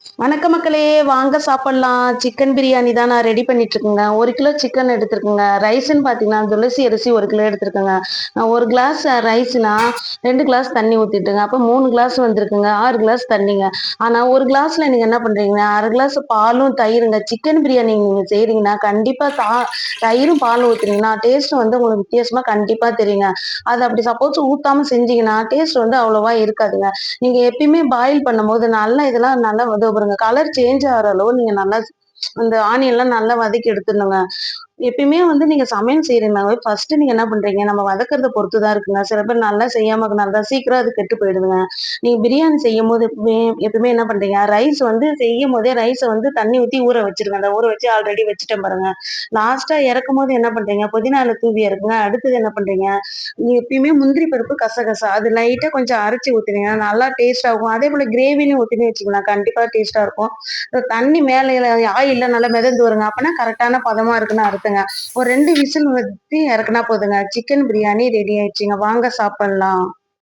வணக்க மக்களே! வாங்க சாப்பிடலாம். சிக்கன் பிரியாணி தான் நான் ரெடி பண்ணிட்டுருக்கேங்க. 1 கிலோ சிக்கன் எடுத்துருக்கேங்க. ரைஸ்ன்னு பார்த்தீங்கன்னா, துளசி அரிசி 1 கிலோ எடுத்துருக்கேங்க. 1 கிளாஸ் ரைஸ்னா 2 கிளாஸ் தண்ணி ஊத்திட்டுங்க. அப்ப 3 கிளாஸ் வந்திருக்குங்க. 6 கிளாஸ் தண்ணிங்க. ஆனா 1 கிளாஸ்ல நீங்க என்ன பண்றீங்கன்னா, 1/2 கிளாஸ் பாலும், தயிருங்க. சிக்கன் பிரியாணி நீங்க செய்றீங்கன்னா, கண்டிப்பா தயிரும், பாலும் ஊத்துனீங்கன்னா, டேஸ்ட் வந்து உங்களுக்கு வித்தியாசமா கண்டிப்பா தெரியுங்க. அது அப்படி சப்போஸ் ஊத்தாம செஞ்சீங்கன்னா, டேஸ்ட் வந்து அவ்வளவா இருக்காதுங்க. நீங்க எப்பயுமே பாயில் பண்ணும்போது நல்லா இதெல்லாம் நல்லா இதோ பாருங்க கலர் சேஞ்ச் ஆகுற அளவு நீங்க நல்லா அந்த ஆனியன்லாம் நல்லா வதக்கி எடுத்துடணுங்க. எப்பயுமே வந்து நீங்க சமையல் செய்றீங்கனாவே, ஃபர்ஸ்ட்டு நீங்க என்ன பண்றீங்க, நம்ம வதக்கறத பொறுத்து தான் இருக்குங்க. சில பேர் நல்லா செய்யாம இருக்கனால சீக்கிரம் அது கெட்டு போயிடுதுங்க. நீங்க பிரியாணி செய்யும்போது எப்பயுமே என்ன பண்றீங்க, ரைஸ் வந்து செய்யும்போதே ரைஸ வந்து தண்ணி ஊத்தி ஊற வச்சுருங்க. அந்த ஊற வச்சு ஆல்ரெடி வச்சுட்டேன் பாருங்க. லாஸ்ட்டா இறக்கும்போது என்ன பண்றீங்க, புதினா இல தூவி இறக்குங்க. அடுத்தது என்ன பண்றீங்க, நீங்க எப்பயுமே முந்திரி பருப்பு, கசகசா அது லைட்டா கொஞ்சம் அரைச்சு ஊத்துனீங்கன்னா நல்லா டேஸ்ட்டா இருக்கும். அதேபோல கிரேவின்னு ஊத்தினீங்க வச்சுக்கங்களேன், கண்டிப்பா டேஸ்ட்டா இருக்கும். தண்ணி மேல ஆயில்ல நல்லா மிதந்து வருங்க. அப்பன்னா கரெக்ட்டான பதமா இருக்குன்னு அர்த்தங்க. ஒரு 2 விசில் வச்சு இறக்குனா போதுங்க. சிக்கன் பிரியாணி ரெடி ஆயிடுச்சுங்க. வாங்க சாப்பிடலாம்.